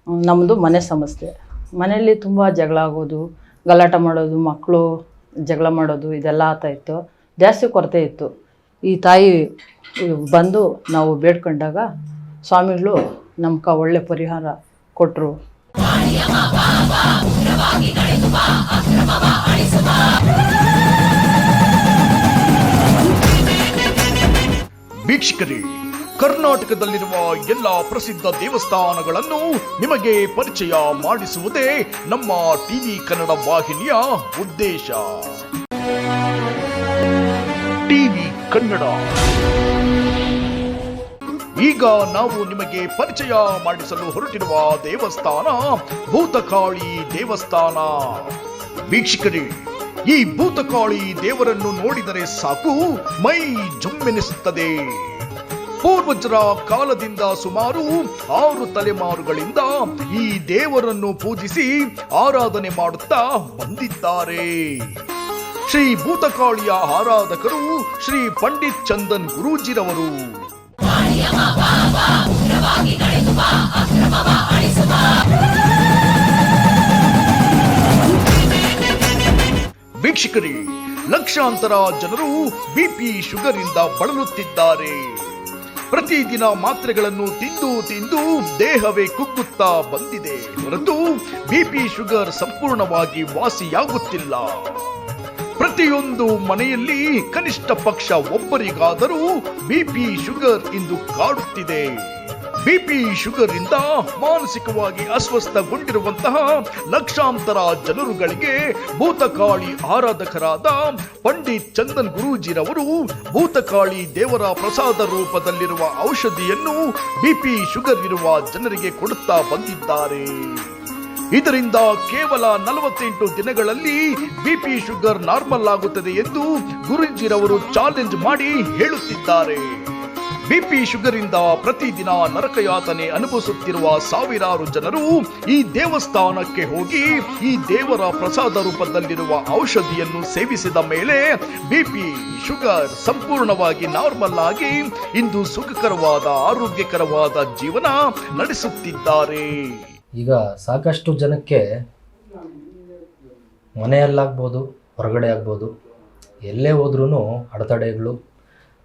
ನಮ್ಮದು ಮನೆ ಸಮಸ್ಯೆ. ಮನೆಯಲ್ಲಿ ತುಂಬ ಜಗಳ ಆಗೋದು, ಗಲಾಟೆ ಮಾಡೋದು, ಮಕ್ಕಳು ಜಗಳ ಮಾಡೋದು ಇದೆಲ್ಲ ಆಗ್ತಾಯಿತ್ತು. ಜಾಸ್ತಿ ಕೊರತೆ ಇತ್ತು. ಈ ತಾಯಿ ಬಂದು ನಾವು ಬೇಡ್ಕೊಂಡಾಗ ಸ್ವಾಮಿಗಳು ನಮ್ಗೆ ಒಳ್ಳೆ ಪರಿಹಾರ ಕೊಟ್ಟರು. ವೀಕ್ಷಕರೇ, ಕರ್ನಾಟಕದಲ್ಲಿರುವ ಎಲ್ಲ ಪ್ರಸಿದ್ಧ ದೇವಸ್ಥಾನಗಳನ್ನು ನಿಮಗೆ ಪರಿಚಯ ಮಾಡಿಸುವುದೇ ನಮ್ಮ ಟಿವಿ ಕನ್ನಡ ವಾಹಿನಿಯ ಉದ್ದೇಶ. ಟಿವಿ ಕನ್ನಡ. ಈಗ ನಾವು ನಿಮಗೆ ಪರಿಚಯ ಮಾಡಿಸಲು ಹೊರಟಿರುವ ದೇವಸ್ಥಾನ ಭೂತಕಾಳಿ ದೇವಸ್ಥಾನ. ವೀಕ್ಷಕರೇ, ಈ ಭೂತಕಾಳಿ ದೇವರನ್ನು ನೋಡಿದರೆ ಸಾಕು ಮೈ ಜುಮ್ಮೆನಿಸುತ್ತದೆ. ಪೂರ್ವಜರ ಕಾಲದಿಂದ ಸುಮಾರು 6 ತಲೆಮಾರುಗಳಿಂದ ಈ ದೇವರನ್ನು ಪೂಜಿಸಿ ಆರಾಧನೆ ಮಾಡುತ್ತಾ ಬಂದಿದ್ದಾರೆ. ಶ್ರೀ ಭೂತಕಾಳಿಯ ಆರಾಧಕರು ಶ್ರೀ ಪಂಡಿತ್ ಚಂದನ್ ಗುರೂಜಿರವರು. ವೀಕ್ಷಕರೇ, ಲಕ್ಷಾಂತರ ಜನರು ಬಿಪಿ ಶುಗರ್ ಇಂದ ಬಳಲುತ್ತಿದ್ದಾರೆ. ಪ್ರತಿದಿನ ಮಾತ್ರೆಗಳನ್ನು ತಿಂದು ದೇಹವೇ ಕುಗ್ಗುತ್ತಾ ಬಂದಿದೆ ಹೊರತು ಬಿಪಿ ಶುಗರ್ ಸಂಪೂರ್ಣವಾಗಿ ವಾಸಿಯಾಗುತ್ತಿಲ್ಲ. ಪ್ರತಿಯೊಂದು ಮನೆಯಲ್ಲಿ ಕನಿಷ್ಠ ಪಕ್ಷ ಒಬ್ಬರಿಗಾದರೂ ಬಿಪಿ ಶುಗರ್ ಇಂದು ಕಾಡುತ್ತಿದೆ. ಬಿಪಿ ಶುಗರ್ ಇಂದ ಮಾನಸಿಕವಾಗಿ ಅಸ್ವಸ್ಥಗೊಂಡಿರುವಂತಹ ಲಕ್ಷಾಂತರ ಜನರುಗಳಿಗೆ ಭೂತಕಾಳಿ ಆರಾಧಕರಾದ ಪಂಡಿತ್ ಚಂದನ್ ಗುರೂಜಿರವರು ಭೂತಕಾಳಿ ದೇವರ ಪ್ರಸಾದ ರೂಪದಲ್ಲಿರುವ ಔಷಧಿಯನ್ನು ಬಿಪಿ ಶುಗರ್ ಇರುವ ಜನರಿಗೆ ಕೊಡುತ್ತಾ ಬಂದಿದ್ದಾರೆ. ಇದರಿಂದ ಕೇವಲ 48 ದಿನಗಳಲ್ಲಿ ಬಿಪಿ ಶುಗರ್ ನಾರ್ಮಲ್ ಆಗುತ್ತದೆ ಎಂದು ಗುರೂಜಿರವರು ಚಾಲೆಂಜ್ ಮಾಡಿ ಹೇಳುತ್ತಿದ್ದಾರೆ. ಬಿಪಿ ಶುಗರ್ ಇಂದ ಪ್ರತಿದಿನ ನರಕಯಾತನೆ ಅನುಭವಿಸುತ್ತಿರುವ ಸಾವಿರಾರು ಜನರು ಈ ದೇವಸ್ಥಾನಕ್ಕೆ ಹೋಗಿ ಈ ದೇವರ ಪ್ರಸಾದ ರೂಪದಲ್ಲಿರುವ ಔಷಧಿಯನ್ನು ಸೇವಿಸಿದ ಮೇಲೆ ಬಿಪಿ ಶುಗರ್ ಸಂಪೂರ್ಣವಾಗಿ ನಾರ್ಮಲ್ ಆಗಿ ಇಂದು ಸುಖಕರವಾದ ಆರೋಗ್ಯಕರವಾದ ಜೀವನ ನಡೆಸುತ್ತಿದ್ದಾರೆ. ಈಗ ಸಾಕಷ್ಟು ಜನಕ್ಕೆ ಮನೆಯಲ್ಲಾಗ್ಬೋದು, ಹೊರಗಡೆ ಆಗ್ಬೋದು, ಎಲ್ಲೇ ಹೋದ್ರೂ ಅಡೆತಡೆಗಳು,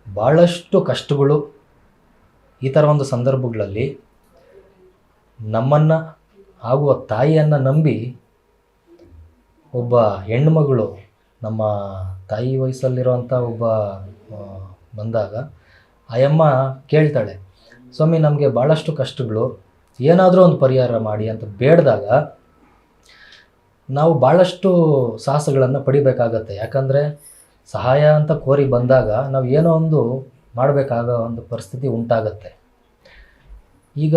ಭಾಳಷ್ಟು ಕಷ್ಟಗಳು. ಈ ಥರ ಒಂದು ಸಂದರ್ಭಗಳಲ್ಲಿ ನಮ್ಮನ್ನು ಹಾಗೂ ತಾಯಿಯನ್ನು ನಂಬಿ ಒಬ್ಬ ಹೆಣ್ಣುಮಗಳು ನಮ್ಮ ತಾಯಿ ವಯಸ್ಸಲ್ಲಿರೋಂಥ ಒಬ್ಬ ಬಂದಾಗ ಆಯಮ್ಮ ಕೇಳ್ತಾಳೆ, ಸ್ವಾಮಿ ನಮಗೆ ಭಾಳಷ್ಟು ಕಷ್ಟಗಳು, ಏನಾದರೂ ಒಂದು ಪರಿಹಾರ ಮಾಡಿ ಅಂತ ಬೇಡಿದಾಗ ನಾವು ಭಾಳಷ್ಟು ಸಾಹಸಗಳನ್ನು ಪಡಿಬೇಕಾಗತ್ತೆ. ಯಾಕಂದರೆ ಸಹಾಯ ಅಂತ ಕೋರಿ ಬಂದಾಗ ನಾವು ಏನೋ ಒಂದು ಮಾಡಬೇಕಾಗೋ ಒಂದು ಪರಿಸ್ಥಿತಿ ಉಂಟಾಗತ್ತೆ. ಈಗ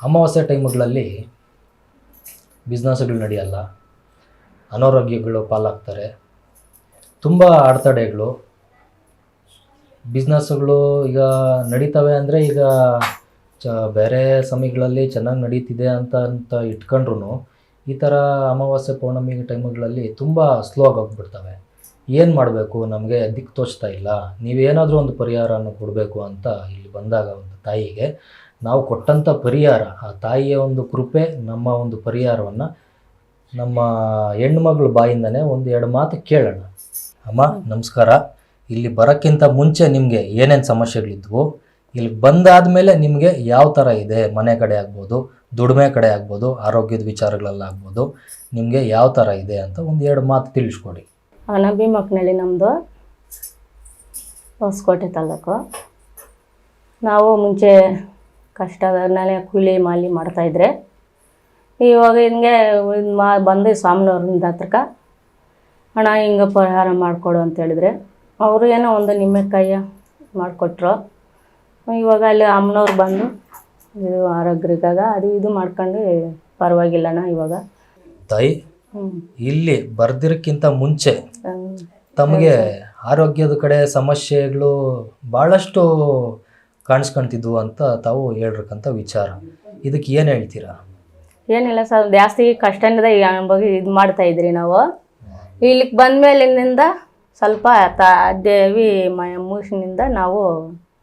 ಅಮಾವಾಸ್ಯೆ ಟೈಮ್ಗಳಲ್ಲಿ ಬಿಸ್ನೆಸ್ಗಳು ನಡೆಯಲ್ಲ, ಅನಾರೋಗ್ಯಗಳು ಪಾಲಾಗ್ತಾರೆ, ತುಂಬ ಅಡೆತಡೆಗಳು. ಬಿಸ್ನೆಸ್ಗಳು ಈಗ ನಡೀತವೆ ಅಂದರೆ ಈಗ ಬೇರೆ ಸಮಯಗಳಲ್ಲಿ ಚೆನ್ನಾಗಿ ನಡೀತಿದೆ ಅಂತ ಇಟ್ಕೊಂಡ್ರು ಈ ಥರ ಅಮಾವಾಸ್ಯೆ ಪೌರ್ಣಮಿ ಟೈಮ್ಗಳಲ್ಲಿ ತುಂಬ ಸ್ಲೋ ಆಗಿ ಹೋಗ್ಬಿಡ್ತವೆ. ಏನು ಮಾಡಬೇಕು, ನಮಗೆ ದಿಕ್ಕು ತೋಚ್ತಾ ಇಲ್ಲ, ನೀವೇನಾದರೂ ಒಂದು ಪರಿಹಾರನ ಕೊಡಬೇಕು ಅಂತ ಇಲ್ಲಿ ಬಂದಾಗ ಒಂದು ತಾಯಿಗೆ ನಾವು ಕೊಟ್ಟಂಥ ಪರಿಹಾರ, ಆ ತಾಯಿಯ ಒಂದು ಕೃಪೆ, ನಮ್ಮ ಒಂದು ಪರಿಹಾರವನ್ನು ನಮ್ಮ ಹೆಣ್ಮಗಳ ಬಾಯಿಂದನೇ 1-2 ಮಾತು ಕೇಳೋಣ. ಅಮ್ಮ ನಮಸ್ಕಾರ. ಇಲ್ಲಿ ಬರೋಕ್ಕಿಂತ ಮುಂಚೆ ನಿಮಗೆ ಏನೇನು ಸಮಸ್ಯೆಗಳಿದ್ವು, ಇಲ್ಲಿ ಬಂದಾದಮೇಲೆ ನಿಮಗೆ ಯಾವ ಥರ ಇದೆ, ಮನೆ ಕಡೆ ಆಗ್ಬೋದು, ದುಡಿಮೆ ಕಡೆ ಆಗ್ಬೋದು, ಆರೋಗ್ಯದ ವಿಚಾರಗಳಲ್ಲಾಗ್ಬೋದು, ನಿಮಗೆ ಯಾವ ಥರ ಇದೆ ಅಂತ 1-2 ಮಾತು ತಿಳಿಸ್ಕೊಡಿ. ಭೀಮಕ್ಕನಹಳ್ಳಿ ನಮ್ಮದು, ಹೊಸಕೋಟೆ ತಾಲೂಕು. ನಾವು ಮುಂಚೆ ಕಷ್ಟದಲ್ಲೇ ಕೂಲಿ ಮಾಲಿ ಮಾಡ್ತಾಯಿದ್ರೆ, ಇವಾಗ ಹಿಂಗೆ ಬಂದು ಸ್ವಾಮಿನವ್ರಿಂದ ಹತ್ರಕ್ಕೆ ಹಣ ಹಿಂಗೆ ಪರಿಹಾರ ಮಾಡಿಕೊಡು ಅಂತೇಳಿದರೆ ಅವರು ಏನೋ ಒಂದು ನಿಮ್ಮೆಕಾಯಿ ಮಾಡಿಕೊಟ್ರು. ಇವಾಗ ಅಲ್ಲಿ ಅಮ್ಮನವ್ರು ಬಂದು ಇದು ಆರೋಗ್ಯರಿಗಾಗ ಅದು ಇದು ಮಾಡ್ಕೊಂಡು ಪರವಾಗಿಲ್ಲಣ್ಣ ಇವಾಗ. ತಾಯಿ, ಇಲ್ಲಿ ಬರ್ದಿರಕ್ಕಿಂತ ಮುಂಚೆ ತಮಗೆ ಆರೋಗ್ಯದ ಕಡೆ ಸಮಸ್ಯೆಗಳು ಭಾಳಷ್ಟು ಕಾಣಿಸ್ಕೊಳ್ತಿದ್ವು ಅಂತ ತಾವು ಹೇಳಿರಕ್ಕಂಥ ವಿಚಾರ, ಇದಕ್ಕೆ ಏನು ಹೇಳ್ತೀರಾ? ಏನಿಲ್ಲ ಸರ್, ಜಾಸ್ತಿ ಕಷ್ಟದಿಂದ ಬಗ್ಗೆ ಇದು ಮಾಡ್ತಾಯಿದ್ರಿ ನಾವು. ಇಲ್ಲಿಗೆ ಬಂದಮೇಲಿನಿಂದ ಸ್ವಲ್ಪ ದೇವಿ ಮೂಸಿನಿಂದ ನಾವು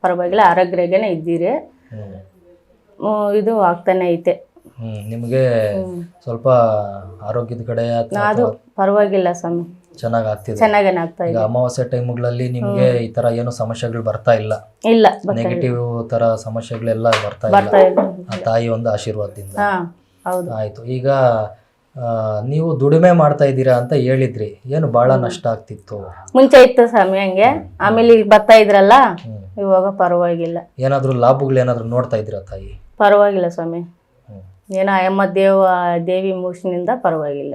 ಪರವಾಗಿಲ್ಲ ಆರೋಗ್ಯಗೇ ಇದ್ದೀರಿ. ಇದು ಆಗ್ತಾನೆ ಐತೆ. ನಿಮಗೆ ಸ್ವಲ್ಪ ಆರೋಗ್ಯದ ಕಡೆ ಅದು ಪರವಾಗಿಲ್ಲ ಸ್ವಾಮಿ, ಚೆನ್ನಾಗಿ ಆಗ್ತಿದೆ. ಚೆನ್ನಾಗೇನೆ ಆಗ್ತಾ ಈಗ ಇದೆ. ಅಮಾವಾಸ್ಯೆ ಟೈಮ್ಗಳಲ್ಲಿ ನಿಮ್ಗೆ ಈ ತರ ಏನು ಸಮಸ್ಯೆಗಳು ಬರ್ತಾ ಇಲ್ಲ, ಇಲ್ಲ ನೆಗೆಟಿವ್ ತರ ಸಮಸ್ಯೆಗಳೆಲ್ಲ ಬರ್ತಾ ಬರ್ತಾ ಇಲ್ಲ, ಇದೆ. ಆ ತಾಯಿ ಒಂದು ಆಶೀರ್ವಾದದಿಂದ. ಹಾ ಹೌದು. ಆಯ್ತು. ಈಗ ನೀವು ದುಡಿಮೆ ಮಾಡ್ತಾ ಇದ್ದೀರಾ ಅಂತ ಹೇಳಿದ್ರಿ, ಏನು ಬಹಳ ನಷ್ಟ ಆಗ್ತಿತ್ತು? ಮುಂಚೆ ಇತ್ತು ಸ್ವಾಮಿ ಹಂಗೆ, ಆಮೇಲೆ ಈಗ ಬರ್ತಾ ಇದ್ರಲ್ಲ, ಇವಾಗ ಪರವಾಗಿಲ್ಲ. ಏನಾದ್ರು ಲಾಭಗಳು ಏನಾದ್ರು ನೋಡ್ತಾ ಇದ್ದೀರಾ ತಾಯಿ? ಪರವಾಗಿಲ್ಲ ಸ್ವಾಮಿ, ಏನೋ ಅಯ್ಯಮ್ಮ ದೇವಿ ಮೂಸಿನಿಂದ ಪರವಾಗಿಲ್ಲ.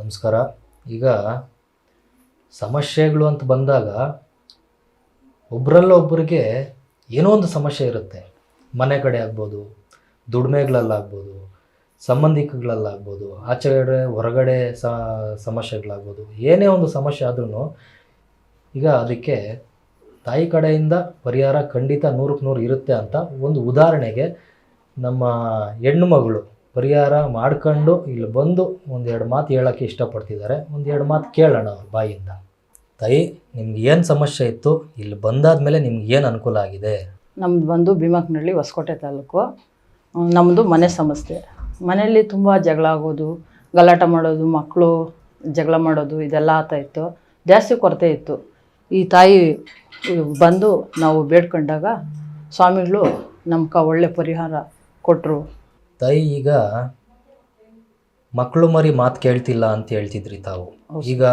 ನಮಸ್ಕಾರ. ಈಗ ಸಮಸ್ಯೆಗಳು ಅಂತ ಬಂದಾಗ ಒಬ್ಬರಲ್ಲೊಬ್ಬರಿಗೆ ಏನೋ ಒಂದು ಸಮಸ್ಯೆ ಇರುತ್ತೆ. ಮನೆ ಕಡೆ ಆಗ್ಬೋದು, ದುಡಿಮೆಗಳಲ್ಲಾಗ್ಬೋದು, ಸಂಬಂಧಿಕಗಳಲ್ಲಾಗ್ಬೋದು, ಆಚೆಗಡೆ ಹೊರಗಡೆ ಸಮಸ್ಯೆಗಳಾಗ್ಬೋದು. ಏನೇ ಒಂದು ಸಮಸ್ಯೆ ಆದ್ರೂ ಈಗ ಅದಕ್ಕೆ ತಾಯಿ ಕಡೆಯಿಂದ ಪರಿಹಾರ ಖಂಡಿತ 100ಕ್ಕೆ 100 ಇರುತ್ತೆ ಅಂತ ಒಂದು ಉದಾಹರಣೆಗೆ ನಮ್ಮ ಹೆಣ್ಣು ಮಗಳು ಪರಿಹಾರ ಮಾಡ್ಕೊಂಡು ಇಲ್ಲಿ ಬಂದು ಒಂದೆರಡು ಮಾತು ಹೇಳೋಕ್ಕೆ ಇಷ್ಟಪಡ್ತಿದ್ದಾರೆ. ಒಂದೆರಡು ಮಾತು ಕೇಳೋಣ ಅವ್ರ ಬಾಯಿಂದ. ತಾಯಿ, ನಿಮ್ಗೆ ಏನು ಸಮಸ್ಯೆ ಇತ್ತು, ಇಲ್ಲಿ ಬಂದಾದ್ಮೇಲೆ ನಿಮ್ಗೆ ಏನು ಅನುಕೂಲ ಆಗಿದೆ? ನಮ್ಮದು ಬಂದು ಭೀಮಕ್ಕನಹಳ್ಳಿ, ಹೊಸಕೋಟೆ ತಾಲೂಕು. ನಮ್ಮದು ಮನೆ ಸಮಸ್ಯೆ. ಮನೆಯಲ್ಲಿ ತುಂಬ ಜಗಳ ಆಗೋದು, ಗಲಾಟ ಮಾಡೋದು, ಮಕ್ಕಳು ಜಗಳ ಮಾಡೋದು, ಇದೆಲ್ಲ ಆಗ್ತಾಯಿತ್ತು. ಜಾಸ್ತಿ ಕೊರತೆ ಇತ್ತು. ಈ ತಾಯಿ ಬಂದು ನಾವು ಬೇಡ್ಕೊಂಡಾಗ ಸ್ವಾಮಿಗಳು ನಮ್ಗೆ ಒಳ್ಳೆ ಪರಿಹಾರ ಕೊಟ್ಟರು. ತಾಯಿ, ಈಗ ಮಕ್ಕಳು ಮರಿ ಮಾತು ಕೇಳ್ತಿಲ್ಲ ಅಂತ ಹೇಳ್ತಿದ್ರಿ ತಾವು. ಈಗ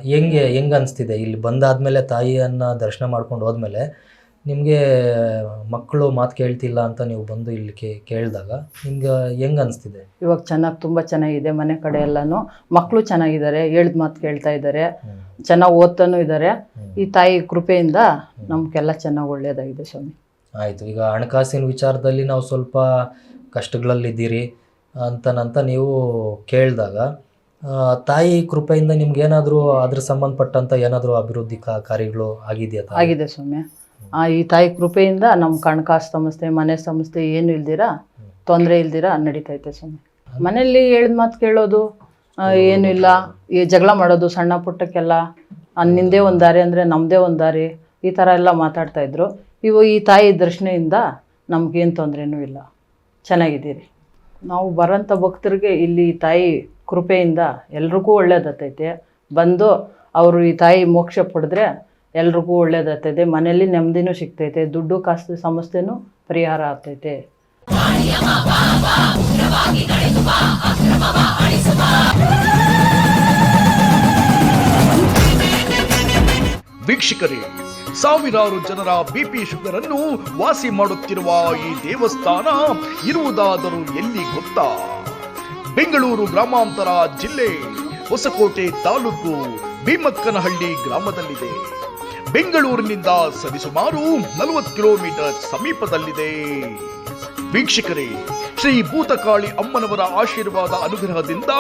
ಹೆಂಗೆ ಅನಿಸ್ತಿದೆ ಇಲ್ಲಿ ಬಂದಾದ್ಮೇಲೆ ತಾಯಿಯನ್ನು ದರ್ಶನ ಮಾಡ್ಕೊಂಡು ಹೋದ್ಮೇಲೆ ನಿಮಗೆ ಮಕ್ಕಳು ಮಾತು ಕೇಳ್ತಿಲ್ಲ ಅಂತ ನೀವು ಬಂದು ಇಲ್ಲಿ ಕೇಳಿದಾಗ ನಿಮ್ಗೆ ಹೆಂಗೆ ಅನಿಸ್ತಿದೆ? ಇವಾಗ ತುಂಬ ಚೆನ್ನಾಗಿದೆ. ಮನೆ ಕಡೆ ಎಲ್ಲನೂ ಮಕ್ಕಳು ಚೆನ್ನಾಗಿದ್ದಾರೆ, ಹೇಳಿದ ಮಾತು ಕೇಳ್ತಾ ಇದ್ದಾರೆ, ಚೆನ್ನಾಗಿ ಓದ್ತಾನೂ ಇದ್ದಾರೆ. ಈ ತಾಯಿ ಕೃಪೆಯಿಂದ ನಮಗೆಲ್ಲ ಚೆನ್ನಾಗಿ ಒಳ್ಳೆಯದಾಗಿದೆ ಸ್ವಾಮಿ. ಆಯಿತು. ಈಗ ಹಣಕಾಸಿನ ವಿಚಾರದಲ್ಲಿ ನಾವು ಸ್ವಲ್ಪ ಕಷ್ಟಗಳಲ್ಲಿದ್ದೀರಿ ಅಂತನಂತ ನೀವು ಕೇಳಿದಾಗ ತಾಯಿ ಕೃಪೆಯಿಂದ ನಿಮ್ಗೇನಾದರೂ ಅದ್ರ ಸಂಬಂಧಪಟ್ಟಂಥ ಏನಾದರೂ ಅಭಿವೃದ್ಧಿ ಕಾರ್ಯಗಳು ಆಗಿದೆಯಾ? ಆಗಿದೆ ಸ್ವಾಮಿ. ಈ ತಾಯಿ ಕೃಪೆಯಿಂದ ನಮ್ಮ ಹಣಕಾಸು ಸಮಸ್ಯೆ, ಮನೆ ಸಮಸ್ಯೆ ಏನು ಇಲ್ದಿರ, ತೊಂದರೆ ಇಲ್ದಿರ ನಡೀತೈತೆ ಸ್ವಾಮಿ. ಮನೆಯಲ್ಲಿ ಹೇಳಿದ ಮಾತು ಕೇಳೋದು ಏನೂ ಇಲ್ಲ. ಈ ಜಗಳ ಮಾಡೋದು ಸಣ್ಣ ಪುಟ್ಟಕ್ಕೆಲ್ಲ ನಿಂದೇ ಒಂದು ದಾರಿ ಅಂದರೆ ನಮ್ಮದೇ ಒಂದು ದಾರಿ, ಈ ಥರ ಎಲ್ಲ ಮಾತಾಡ್ತಾಯಿದ್ರು. ಇವು ಈ ತಾಯಿ ದರ್ಶನದಿಂದ ನಮಗೇನು ತೊಂದರೆನೂ ಇಲ್ಲ, ಚೆನ್ನಾಗಿದ್ದೀರಿ. ನಾವು ಬರೋಂಥ ಭಕ್ತರಿಗೆ ಇಲ್ಲಿ ತಾಯಿ ಕೃಪೆಯಿಂದ ಎಲ್ರಿಗೂ ಒಳ್ಳೇದಾಗ್ತೈತೆ. ಬಂದು ಅವರು ಈ ತಾಯಿ ಮೋಕ್ಷ ಪಡೆದ್ರೆ ಎಲ್ರಿಗೂ ಒಳ್ಳೇದಾಗ್ತೈತೆ. ಮನೆಯಲ್ಲಿ ನೆಮ್ಮದಿನೂ ಸಿಗ್ತೈತೆ, ದುಡ್ಡು ಕಾಸು ಸಮಸ್ಯೆನೂ ಪರಿಹಾರ ಆಗ್ತೈತೆ. ವೀಕ್ಷಕರೇ, ಸಾವಿರಾರು ಜನರ ಬಿಪಿ ಶುಗರ್ ಅನ್ನು ವಾಸಿ ಮಾಡುತ್ತಿರುವ ಈ ದೇವಸ್ಥಾನ ಇರುವುದಾದರೂ ಎಲ್ಲಿ ಗೊತ್ತಾ? ಬೆಂಗಳೂರು ಗ್ರಾಮಾಂತರ ಜಿಲ್ಲೆ, ಹೊಸಕೋಟೆ ತಾಲೂಕು, ಭೀಮಕ್ಕನಹಳ್ಳಿ ಗ್ರಾಮದಲ್ಲಿದೆ. ಬೆಂಗಳೂರಿನಿಂದ ಸರಿಸುಮಾರು 40 ಕಿಲೋಮೀಟರ್ ಸಮೀಪದಲ್ಲಿದೆ. ವೀಕ್ಷಕರೇ, ಶ್ರೀ ಭೂತಕಾಳಿ ಅಮ್ಮನವರ ಆಶೀರ್ವಾದ ಅನುಗ್ರಹದಿಂದ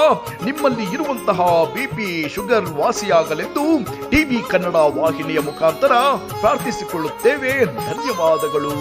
ನಿಮ್ಮಲ್ಲಿ ಇರುವಂತಹ ಬಿಪಿ ಶುಗರ್ ವಾಸಿಯಾಗಲೆಂದು ಟಿವಿ ಕನ್ನಡ ವಾಹಿನಿಯ ಮುಖಾಂತರ ಪ್ರಾರ್ಥಿಸಿಕೊಳ್ಳುತ್ತೇವೆ. ಧನ್ಯವಾದಗಳು.